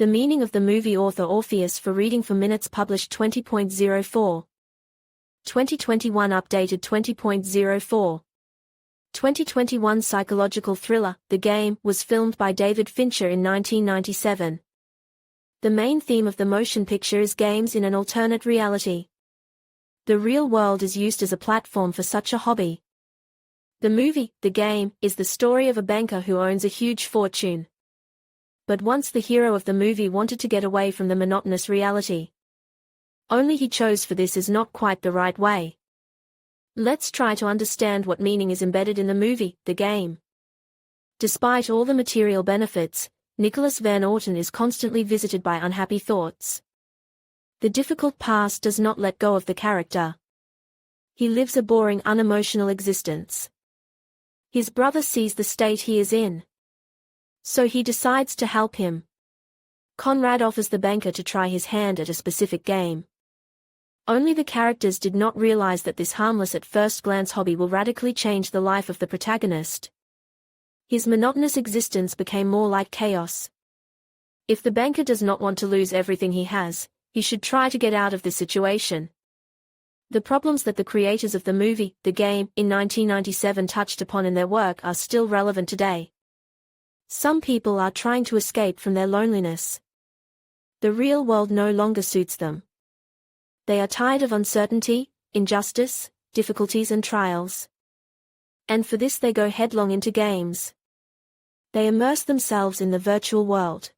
The meaning of the movie author Orpheus for reading for minutes published 20.04. 2021 updated 20.04. 2021 psychological thriller, The Game, was filmed by David Fincher in 1997. The main theme of the motion picture is games in an alternate reality. The real world is used as a platform for such a hobby. The movie, The Game, is the story of a banker who owns a huge fortune. But once the hero of the movie wanted to get away from the monotonous reality. Only he chose for this is not quite the right way. Let's try to understand what meaning is embedded in the movie, The Game. Despite all the material benefits, Nicholas Van Orton is constantly visited by unhappy thoughts. The difficult past does not let go of the character. He lives a boring, unemotional existence. His brother sees the state he is in. So he decides to help him. Conrad offers the banker to try his hand at a specific game. Only the characters did not realize that this harmless at first glance hobby will radically change the life of the protagonist. His monotonous existence became more like chaos. If the banker does not want to lose everything he has, he should try to get out of this situation. The problems that the creators of the movie, The Game, in 1997 touched upon in their work are still relevant today. Some people are trying to escape from their loneliness. The real world no longer suits them. They are tired of uncertainty, injustice, difficulties and trials. And for this they go headlong into games. They immerse themselves in the virtual world.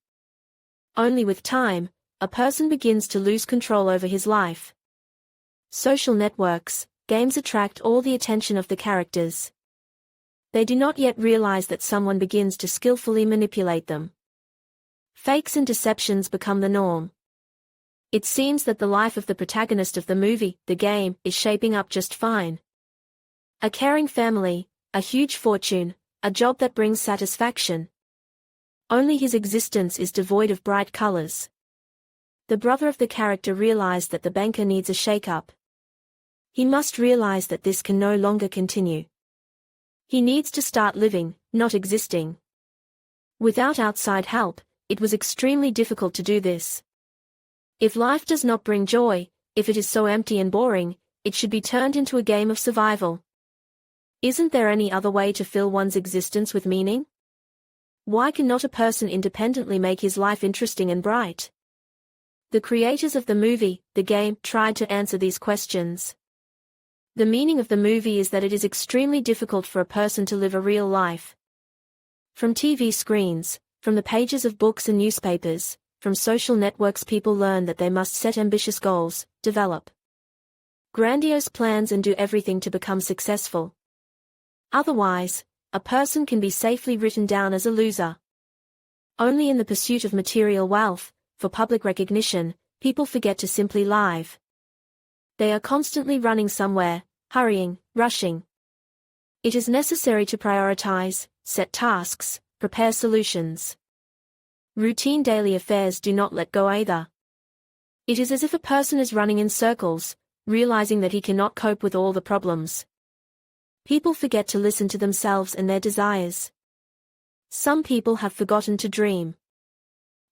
Only with time, a person begins to lose control over his life. Social networks, games attract all the attention of the characters. They do not yet realize that someone begins to skillfully manipulate them. Fakes and deceptions become the norm. It seems that the life of the protagonist of the movie, The Game, is shaping up just fine. A caring family, a huge fortune, a job that brings satisfaction. Only his existence is devoid of bright colors. The brother of the character realized that the banker needs a shake-up. He must realize that this can no longer continue. He needs to start living, not existing. Without outside help, it was extremely difficult to do this. If life does not bring joy, if it is so empty and boring, it should be turned into a game of survival. Isn't there any other way to fill one's existence with meaning? Why cannot a person independently make his life interesting and bright? The creators of the movie, The Game, tried to answer these questions. The meaning of the movie is that it is extremely difficult for a person to live a real life. From TV screens, from the pages of books and newspapers, from social networks people learn that they must set ambitious goals, develop grandiose plans and do everything to become successful. Otherwise, a person can be safely written down as a loser. Only in the pursuit of material wealth, for public recognition, people forget to simply live. They are constantly running somewhere, hurrying, rushing. It is necessary to prioritize, set tasks, prepare solutions. Routine daily affairs do not let go either. It is as if a person is running in circles, realizing that he cannot cope with all the problems. People forget to listen to themselves and their desires. Some people have forgotten to dream.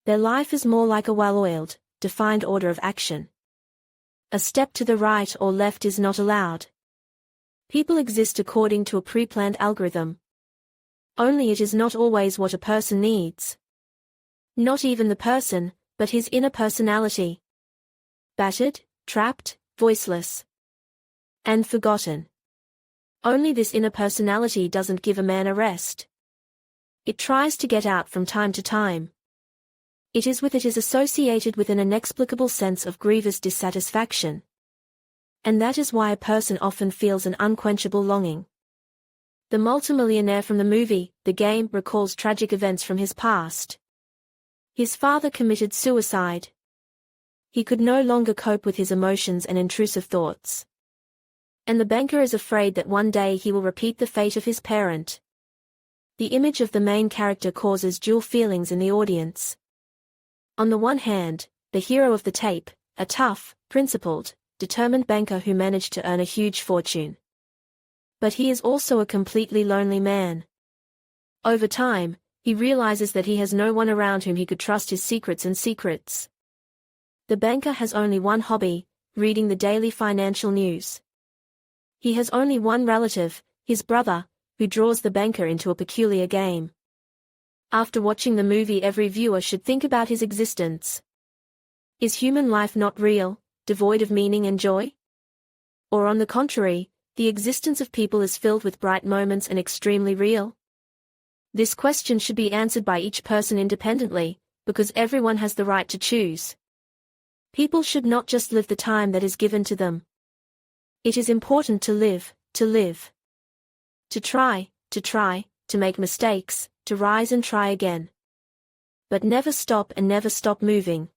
Their life is more like a well-oiled, defined order of action. A step to the right or left is not allowed. People exist according to a pre-planned algorithm. Only it is not always what a person needs. Not even the person, but his inner personality. Battered, trapped, voiceless, and forgotten. Only this inner personality doesn't give a man a rest. It tries to get out from time to time. It is associated with an inexplicable sense of grievous dissatisfaction. And that is why a person often feels an unquenchable longing. The multimillionaire from the movie, The Game, recalls tragic events from his past. His father committed suicide. He could no longer cope with his emotions and intrusive thoughts. And the banker is afraid that one day he will repeat the fate of his parent. The image of the main character causes dual feelings in the audience. On the one hand, the hero of the tape, a tough, principled, determined banker who managed to earn a huge fortune. But he is also a completely lonely man. Over time, He realizes that he has no one around whom he could trust his secrets and secrets. The banker has only one hobby, reading the daily financial news. He has only one relative, his brother, who draws the banker into a peculiar game. After watching the movie, every viewer should think about his existence. Is human life not real, devoid of meaning and joy? Or on the contrary, the existence of people is filled with bright moments and extremely real? This question should be answered by each person independently, because everyone has the right to choose. People should not just live the time that is given to them. It is important to live, to live. To try, to make mistakes, to rise and try again. But never stop and never stop moving.